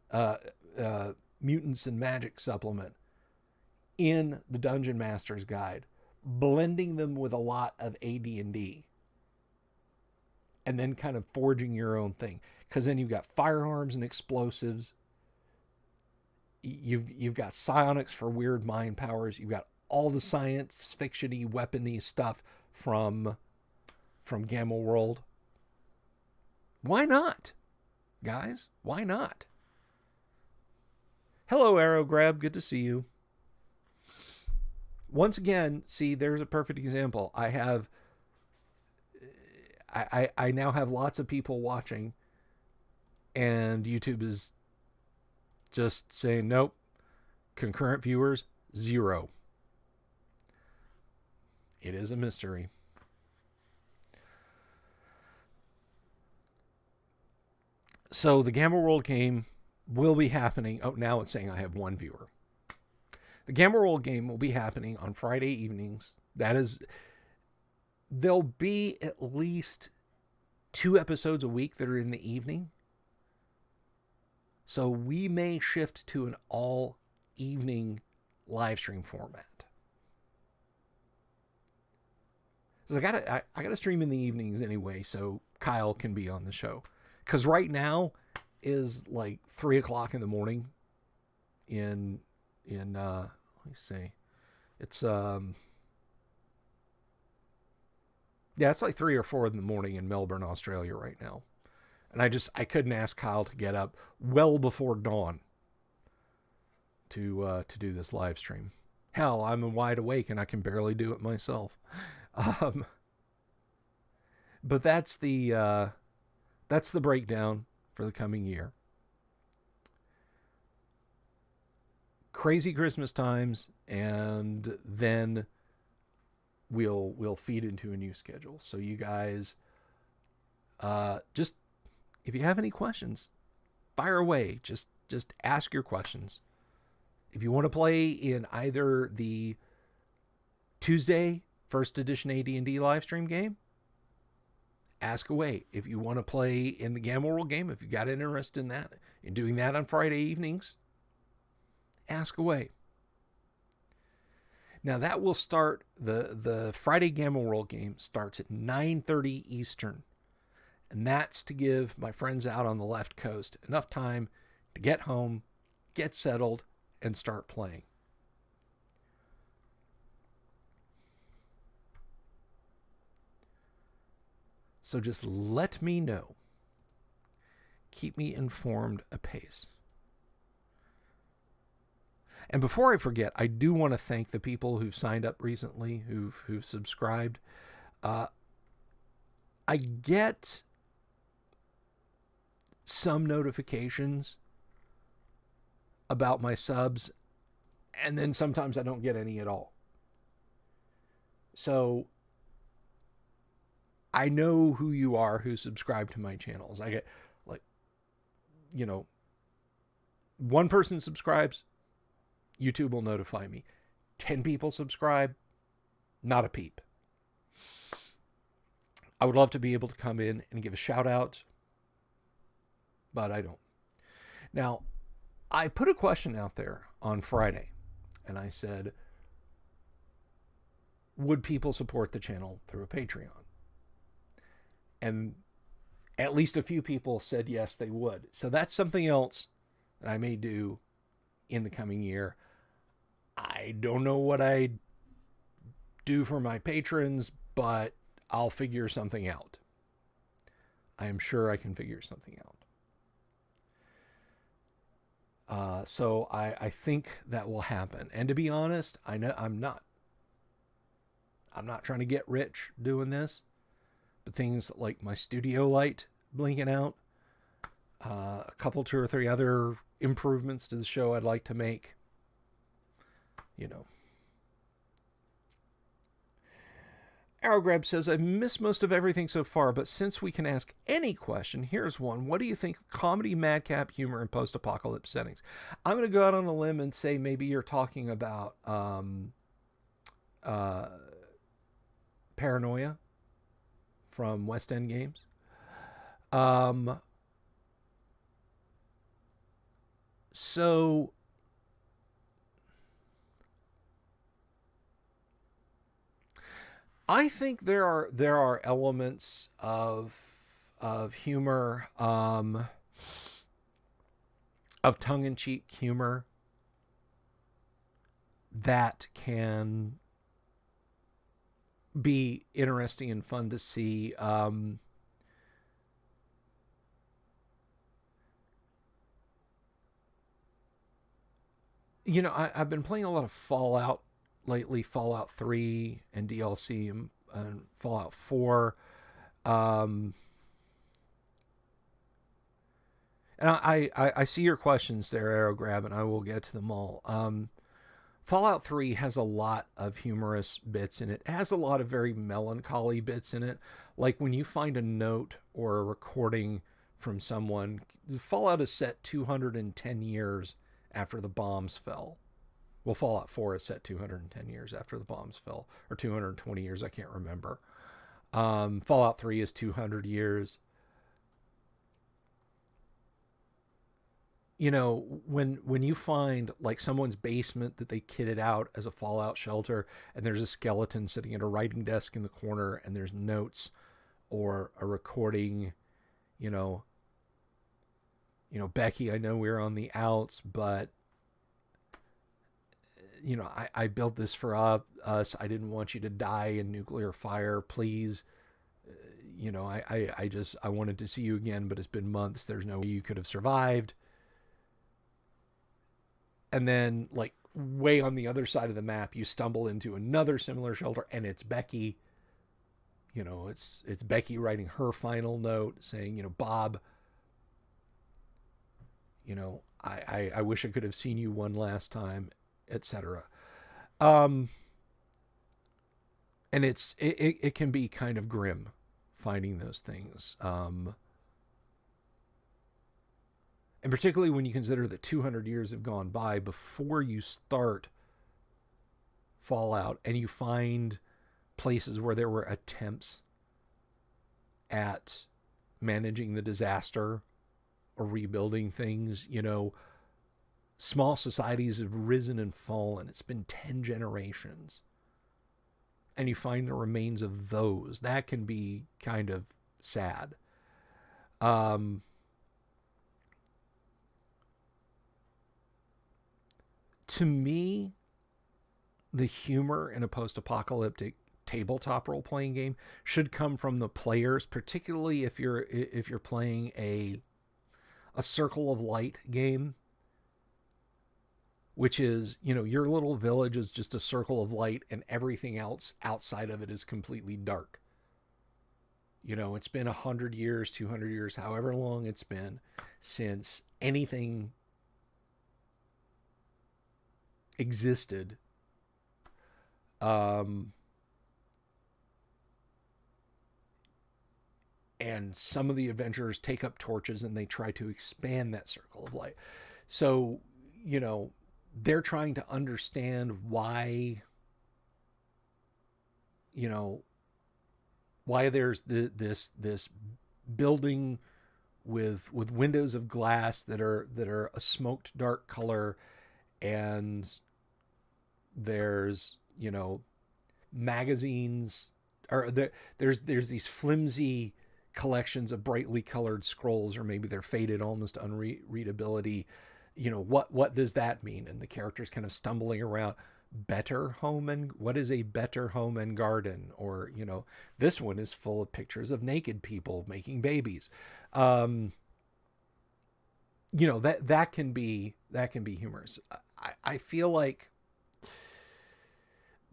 Mutants and Magic supplement in the Dungeon Master's Guide, blending them with a lot of AD&D, and then kind of forging your own thing. Because then you've got firearms and explosives. You've got psionics for weird mind powers. You've got all the science fiction-y, weapon-y stuff from Gamma World. Why not, guys? Why not? Hello, Arrow Grab. Good to see you. Once again, see, there's a perfect example. I now have lots of people watching, and YouTube is just saying, nope, concurrent viewers, 0. It is a mystery. So the Gamma World game will be happening. Oh, now it's saying I have 1 viewer. The Gamma Roll game will be happening on Friday evenings. There'll be at least 2 episodes a week that are in the evening. So we may shift to an all evening live stream format. So I gotta stream in the evenings anyway, so Kyle can be on the show. Because right now is like 3:00 in the morning. Let me see, it's it's like 3 or 4 in the morning in Melbourne, Australia right now, and I couldn't ask Kyle to get up well before dawn to do this live stream. Hell, I'm wide awake and I can barely do it myself. But that's the breakdown for the coming year. Crazy Christmas times, and then we'll feed into a new schedule. So you guys, just if you have any questions, fire away. Just ask your questions. If you want to play in either the Tuesday first edition AD&D live stream game, ask away. If you want to play in the Gamma World game, if you got interest in that, in doing that on Friday evenings, ask away. Now that will start, the Friday Gamma World game starts at 9:30 Eastern. And that's to give my friends out on the left coast enough time to get home, get settled, and start playing. So just let me know. Keep me informed apace. And before I forget, I do want to thank the people who've signed up recently, who've subscribed. I get some notifications about my subs, and then sometimes I don't get any at all. So I know who you are who subscribe to my channels. I get, like, one person subscribes, YouTube will notify me. 10 people subscribe, not a peep. I would love to be able to come in and give a shout out, but I don't. Now, I put a question out there on Friday, and I said, would people support the channel through a Patreon? And at least a few people said yes, they would. So that's something else that I may do in the coming year. I don't know what I do for my patrons, but I'll figure something out. I am sure I can figure something out. So I think that will happen. And to be honest, I know I'm not trying to get rich doing this, but things like my studio light blinking out, a couple, 2 or 3 other improvements to the show I'd like to make. Arrowgrab says, I've missed most of everything so far, but since we can ask any question, here's one. What do you think of comedy, madcap, humor, and post-apocalypse settings? I'm going to go out on a limb and say maybe you're talking about Paranoia from West End Games. So I think there are elements of humor, of tongue-in-cheek humor that can be interesting and fun to see. I've been playing a lot of Fallout lately, Fallout 3 and DLC and Fallout 4. And I see your questions there, Aerograb, and I will get to them all. Fallout 3 has a lot of humorous bits in it. It has a lot of very melancholy bits in it. Like when you find a note or a recording from someone. Fallout is set 210 years after the bombs fell, Well, Fallout 4 is set 210 years after the bombs fell, or 220 years, I can't remember. Fallout 3 is 200 years. You know, when you find like someone's basement that they kitted out as a fallout shelter, and there's a skeleton sitting at a writing desk in the corner, and there's notes or a recording, you know, Becky, I know we're on the outs, but I built this for us. I didn't want you to die in nuclear fire. Please, I wanted to see you again, but it's been months. There's no way you could have survived. And then, like, way on the other side of the map, you stumble into another similar shelter, and it's Becky. It's Becky writing her final note saying, Bob, I wish I could have seen you one last time, etc. And it can be kind of grim finding those things. And particularly when you consider that 200 years have gone by before you start Fallout, and you find places where there were attempts at managing the disaster or rebuilding things. Small societies have risen and fallen. It's been 10 generations. And you find the remains of those. That can be kind of sad. To me, the humor in a post-apocalyptic tabletop role-playing game should come from the players, particularly if you're playing a Circle of Light game, which is, your little village is just a circle of light, and everything else outside of it is completely dark. It's been 100 years, 200 years, however long it's been since anything existed. And some of the adventurers take up torches and they try to expand that circle of light. So, they're trying to understand why there's this building with windows of glass that are a smoked dark color, and there's magazines, or there's these flimsy collections of brightly colored scrolls, or maybe they're faded almost unreadability. What does that mean? And the character's kind of stumbling around. What is a better home and garden? Or this one is full of pictures of naked people making babies. That can be humorous. I feel like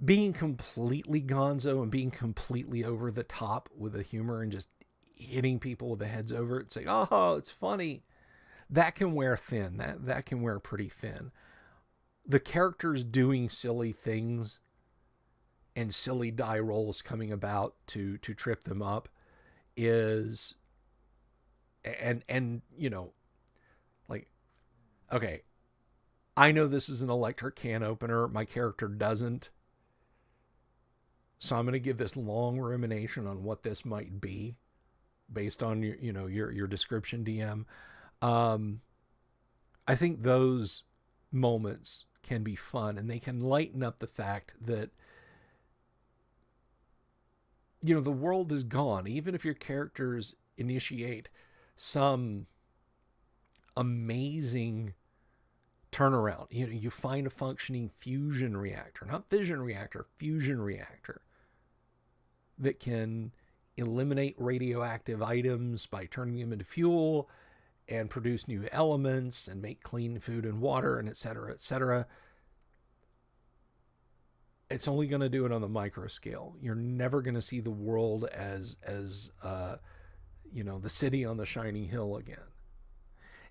being completely gonzo and being completely over the top with the humor and just hitting people with the heads over it, saying, "Oh, it's funny," that can wear thin. That can wear pretty thin. The characters doing silly things and silly die rolls coming about to trip them up is, and like, okay, I know this is an electric can opener. My character doesn't. So I'm going to give this long rumination on what this might be based on your description, DM. I think those moments can be fun, and they can lighten up the fact that the world is gone. Even if your characters initiate some amazing turnaround, you find a functioning fusion reactor, not fission reactor, fusion reactor, that can eliminate radioactive items by turning them into fuel and produce new elements and make clean food and water, and et cetera, et cetera. It's only going to do it on the micro scale. You're never going to see the world as the city on the shining hill again.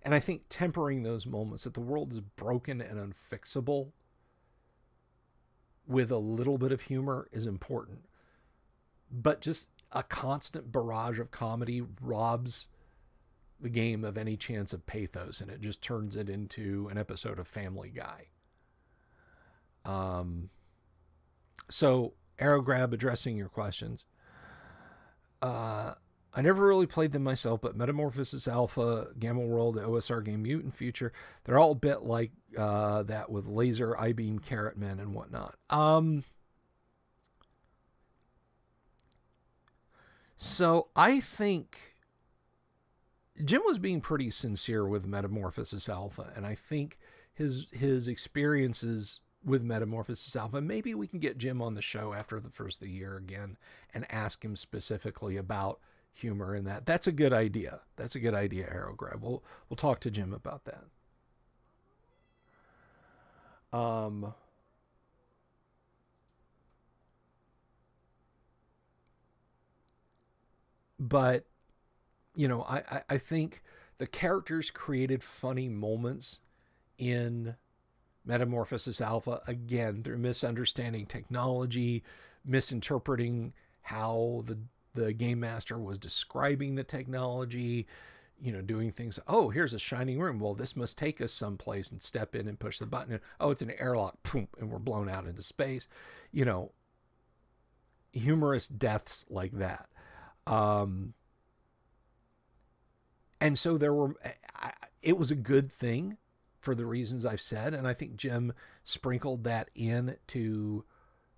And I think tempering those moments that the world is broken and unfixable with a little bit of humor is important. But just a constant barrage of comedy robs the game of any chance of pathos, and it just turns it into an episode of Family Guy. So Aerograb, addressing your questions. I never really played them myself, but Metamorphosis Alpha, Gamma World, the OSR game Mutant Future, they're all a bit like that with laser, I-beam, carrot men, and whatnot. So I think Jim was being pretty sincere with Metamorphosis Alpha, and I think his experiences with Metamorphosis Alpha, maybe we can get Jim on the show after the first of the year again and ask him specifically about humor in that. That's a good idea. That's a good idea, Aerograb. We'll talk to Jim about that. But I think the characters created funny moments in Metamorphosis Alpha, again, through misunderstanding technology, misinterpreting how the game master was describing the technology, doing things. Oh, here's a shining room. Well, this must take us someplace, and step in and push the button. And, oh, it's an airlock. Boom, and we're blown out into space. Humorous deaths like that. And so it was a good thing for the reasons I've said. And I think Jim sprinkled that into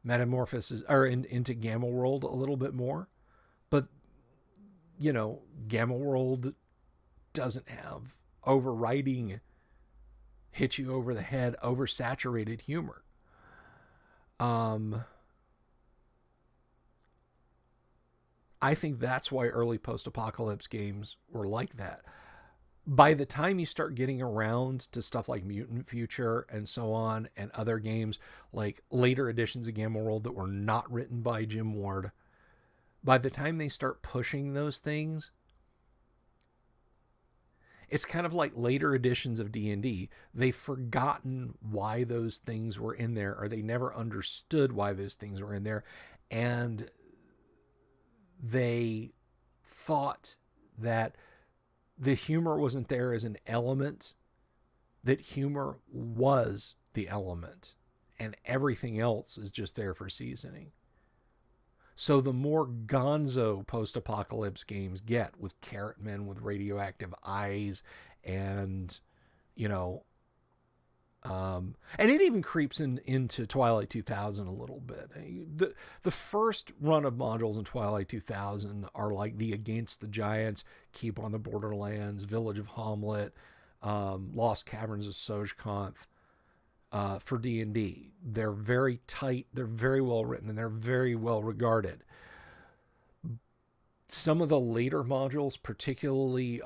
Metamorphosis, or into Gamma World a little bit more. But, Gamma World doesn't have overriding, hit you over the head, oversaturated humor. I think that's why early post-apocalypse games were like that. By the time you start getting around to stuff like Mutant Future and so on, and other games like later editions of Gamma World that were not written by Jim Ward, by the time they start pushing those things, it's kind of like later editions of D&D. They've forgotten why those things were in there, or they never understood why those things were in there, and they thought that the humor wasn't there as an element, that humor was the element, and everything else is just there for seasoning. So the more gonzo post-apocalypse games get, with carrot men with radioactive eyes, and and it even creeps into Twilight 2000 a little bit. The first run of modules in Twilight 2000 are like the Against the Giants, Keep on the Borderlands, Village of Hamlet, Lost Caverns of Sojkanth, for D&D. They're very tight, they're very well written, and they're very well regarded. Some of the later modules, particularly,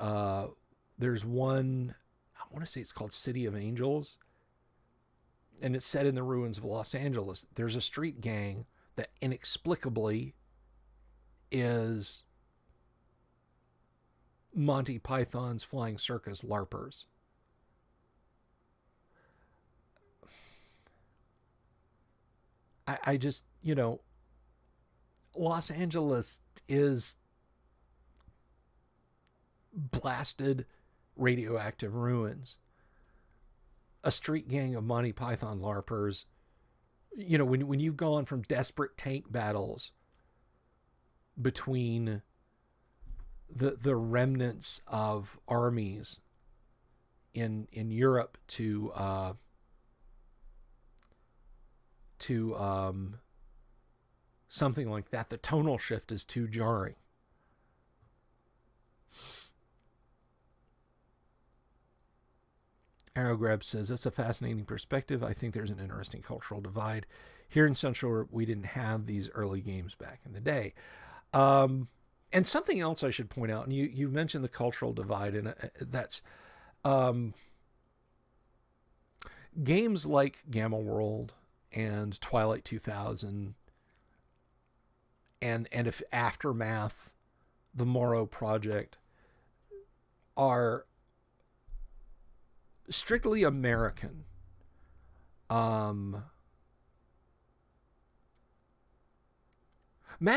there's one, I want to say it's called City of Angels, and it's set in the ruins of Los Angeles. There's a street gang that inexplicably is Monty Python's Flying Circus LARPers. I just, Los Angeles is blasted radioactive ruins. A street gang of Monty Python LARPers, when you've gone from desperate tank battles between the remnants of armies in Europe to something like that, the tonal shift is too jarring. Aerograb says, that's a fascinating perspective. I think there's an interesting cultural divide. Here in Central Europe, we didn't have these early games back in the day. And something else I should point out, and you mentioned the cultural divide, and that's games like Gamma World and Twilight 2000 and if Aftermath, the Morrow Project, are strictly American. Mad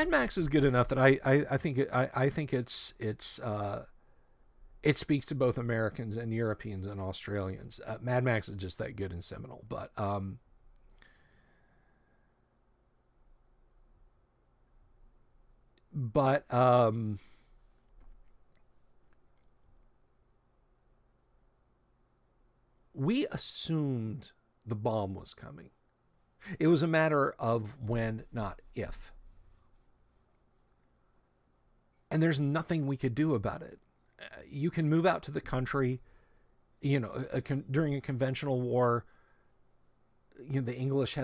Max is good enough that I think it speaks to both Americans and Europeans and Australians. Mad Max is just that good and seminal. But But we assumed the bomb was coming. It was a matter of when, not if. And there's nothing we could do about it. You can move out to the country, during a conventional war. The English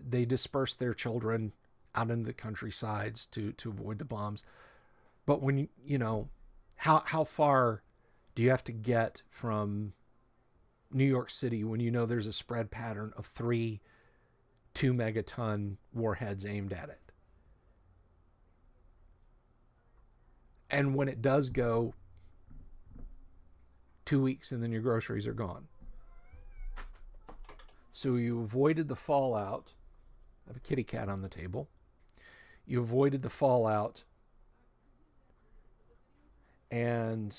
they dispersed their children out into the countrysides to avoid the bombs. But when how far do you have to get from New York City when there's a spread pattern of 3 2-megaton warheads aimed at it? And when it does go, 2 weeks and then your groceries are gone. So you avoided the fallout. I have a kitty cat on the table. You avoided the fallout. And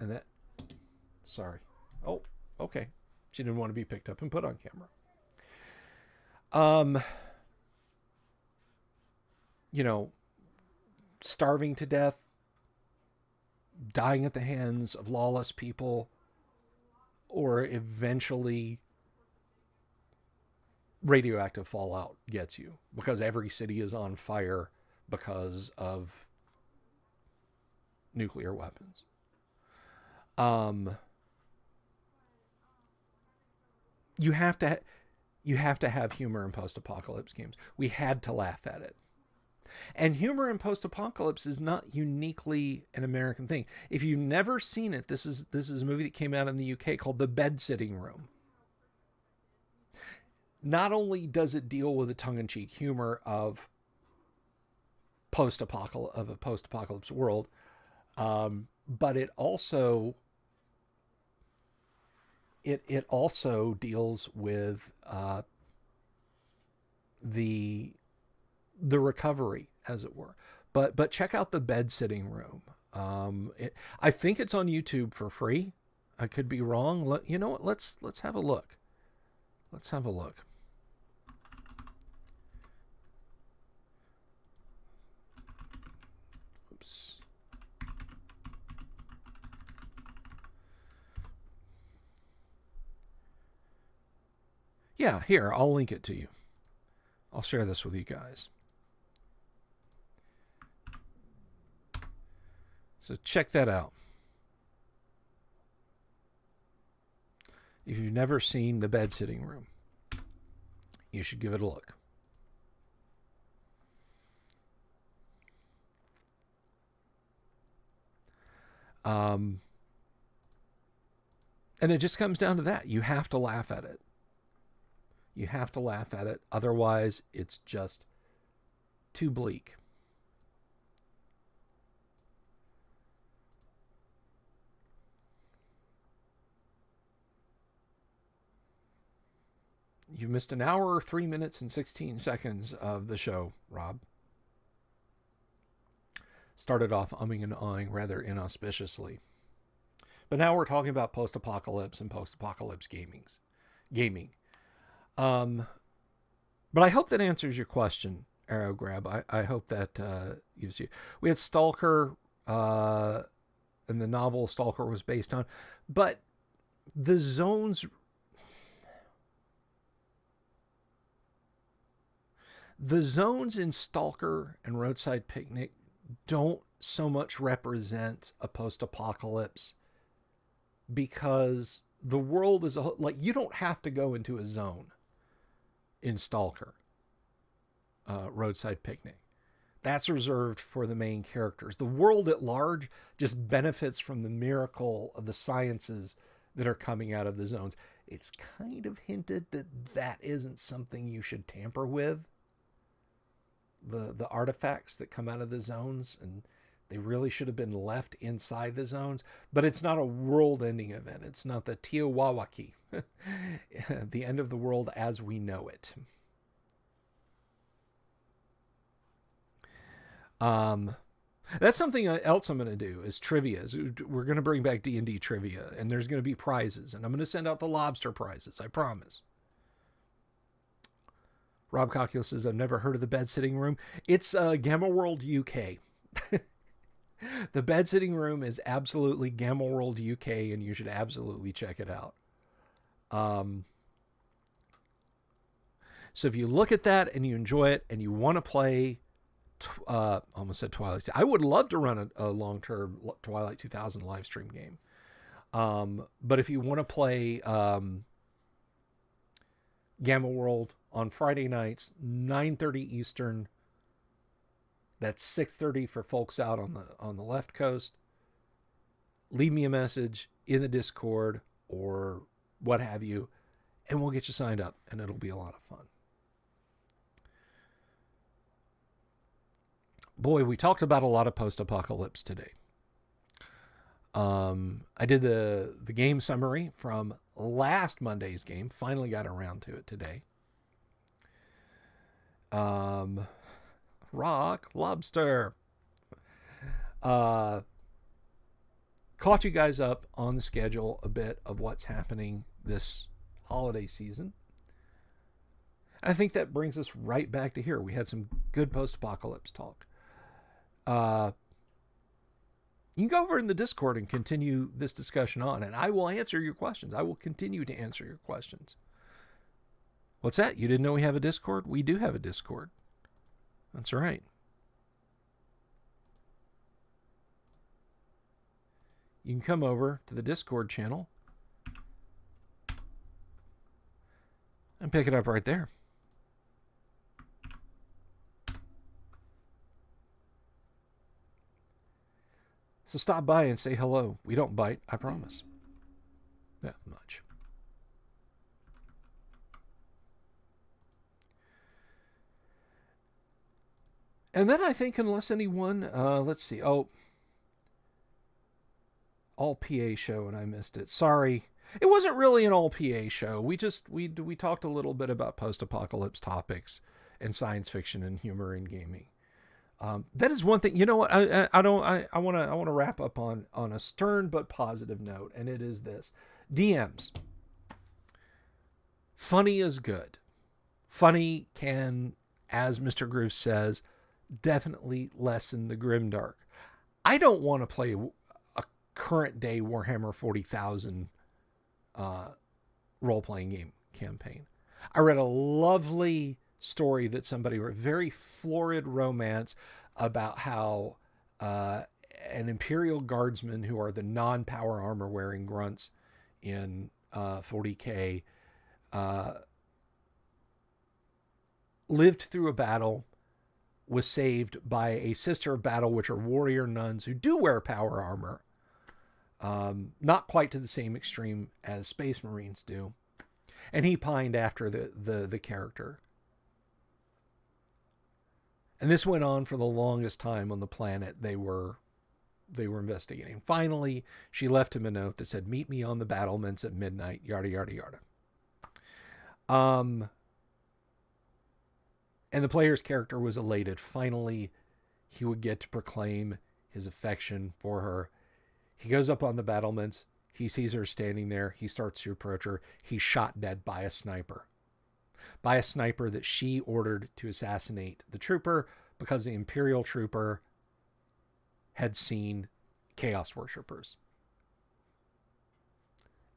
that, sorry. Oh, okay. She didn't want to be picked up and put on camera. Starving to death, dying at the hands of lawless people, or eventually radioactive fallout gets you because every city is on fire because of nuclear weapons. You have to have humor in post-apocalypse games. We had to laugh at it. And humor in post-apocalypse is not uniquely an American thing. If you've never seen it, this is a movie that came out in the UK called The Bed-Sitting Room. Not only does it deal with the tongue-in-cheek humor of a post-apocalypse world, but it also deals with the recovery, as it were. But check out The Bed-Sitting Room. I think it's on YouTube for free. I could be wrong. You know what? Let's have a look. Let's have a look. Oops. Yeah, here, I'll link it to you. I'll share this with you guys. So check that out. If you've never seen The Bed-Sitting Room, you should give it a look. And it just comes down to that. You have to laugh at it. You have to laugh at it. Otherwise, it's just too bleak. You missed an hour, 3 minutes, and 16 seconds of the show, Rob. Started off umming and ahhing rather inauspiciously. But now we're talking about post-apocalypse and post-apocalypse gaming. But I hope that answers your question, Arrow Grab. I hope that gives you. We had Stalker, and the novel Stalker was based on. But the zones... The zones in Stalker and Roadside Picnic don't so much represent a post-apocalypse because the world is like, you don't have to go into a zone in Stalker, Roadside Picnic. That's reserved for the main characters. The world at large just benefits from the miracle of the sciences that are coming out of the zones. It's kind of hinted that isn't something you should tamper with. The artifacts that come out of the zones, and they really should have been left inside the zones. But it's not a world-ending event. It's not the Tiawawaki, the end of the world as we know it. That's something else I'm going to do is trivia. We're going to bring back D&D trivia, and there's going to be prizes, and I'm going to send out the lobster prizes. I promise. Rob Cockule says, I've never heard of the Bed Sitting Room. It's Gamma World UK. The Bed Sitting Room is absolutely Gamma World UK, and you should absolutely check it out. So if you look at that and you enjoy it and you want to play, almost said Twilight. I would love to run a long-term Twilight 2000 live stream game. But if you want to play Gamma World on Friday nights, 9:30 Eastern. That's 6:30 for folks out on the left coast. Leave me a message in the Discord or what have you, and we'll get you signed up, and it'll be a lot of fun. Boy, we talked about a lot of post-apocalypse today. I did the game summary from last Monday's game. Finally got around to it today. Rock Lobster. Caught you guys up on the schedule a bit of what's happening this holiday season. I think that brings us right back to here. We had some good post-apocalypse talk. You can go over in the Discord and continue this discussion on, and I will answer your questions. I will continue to answer your questions. What's that? You didn't know we have a Discord? We do have a Discord. That's right. You can come over to the Discord channel and pick it up right there. So stop by and say hello. We don't bite, I promise. That much. And then I think unless anyone, let's see. Oh, all PA show and I missed it. Sorry. It wasn't really an all PA show. We talked a little bit about post-apocalypse topics and science fiction and humor in gaming. That is one thing. You know what? I want to wrap up on a stern but positive note, and it is this: DMs. Funny is good. Funny can, as Mr. Groove says, definitely lessen the grimdark. I don't want to play a current day Warhammer 40,000 role-playing game campaign. I read a lovely story that somebody wrote, very florid romance about how an Imperial Guardsman, who are the non-power armor wearing grunts in 40K, lived through a battle, was saved by a sister of battle, which are warrior nuns who do wear power armor. Not quite to the same extreme as Space Marines do. And he pined after the character. And this went on for the longest time on the planet they were investigating. Finally, she left him a note that said, "Meet me on the battlements at midnight," yada, yada, yada. And the player's character was elated. Finally, he would get to proclaim his affection for her. He goes up on the battlements. He sees her standing there. He starts to approach her. He's shot dead by a sniper. By a sniper that she ordered to assassinate the trooper because the Imperial trooper had seen Chaos Worshippers.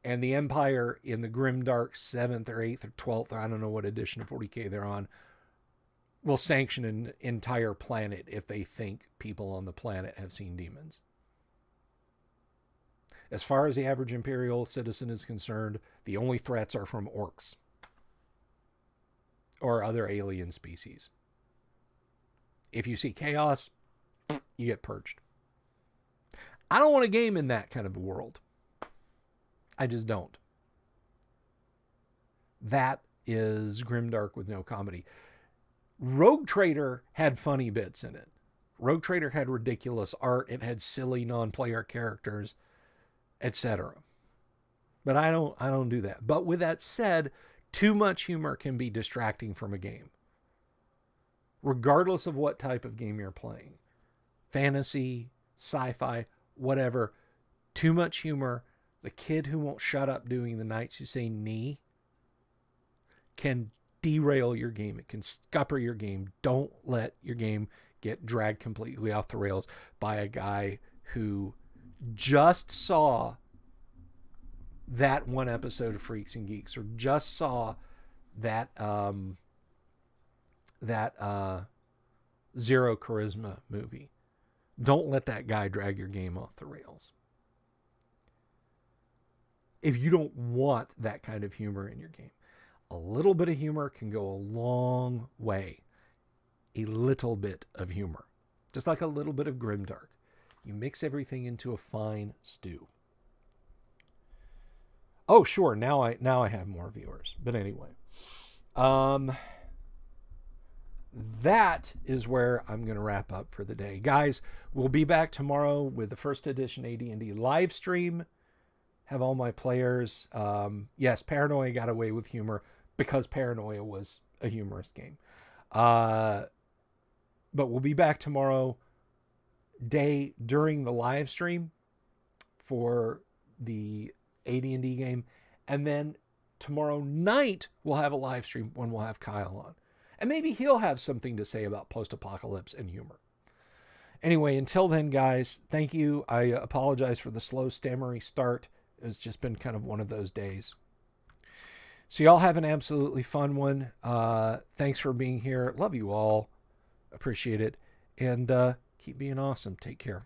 And the Empire in the grimdark 7th or 8th or 12th, or I don't know what edition of 40K they're on, will sanction an entire planet if they think people on the planet have seen demons. As far as the average Imperial citizen is concerned, the only threats are from orcs or other alien species. If you see chaos, you get purged. I don't want a game in that kind of a world. I just don't. That is grimdark with no comedy. Rogue Trader had funny bits in it. Rogue Trader had ridiculous art. It had silly non-player characters, etc. But I don't do that. But with that said, too much humor can be distracting from a game. Regardless of what type of game you're playing. Fantasy, sci-fi, whatever. Too much humor. The kid who won't shut up doing the Knights Who Say Knee can derail your game. It can scupper your game. Don't let your game get dragged completely off the rails by a guy who just saw that one episode of Freaks and Geeks, or just saw that Zero Charisma movie. Don't let that guy drag your game off the rails. If you don't want that kind of humor in your game, a little bit of humor can go a long way. A little bit of humor, just like a little bit of grimdark. You mix everything into a fine stew. Oh, sure. Now I have more viewers. But anyway, that is where I'm going to wrap up for the day. Guys, we'll be back tomorrow with the first edition AD&D live stream. Have all my players. Yes, Paranoia got away with humor because Paranoia was a humorous game. But we'll be back tomorrow day during the live stream for the AD&D game. And then tomorrow night, we'll have a live stream when we'll have Kyle on. And maybe he'll have something to say about post-apocalypse and humor. Anyway, until then, guys, thank you. I apologize for the slow, stammery start. It's just been kind of one of those days. So y'all have an absolutely fun one. Thanks for being here. Love you all. Appreciate it. And keep being awesome. Take care.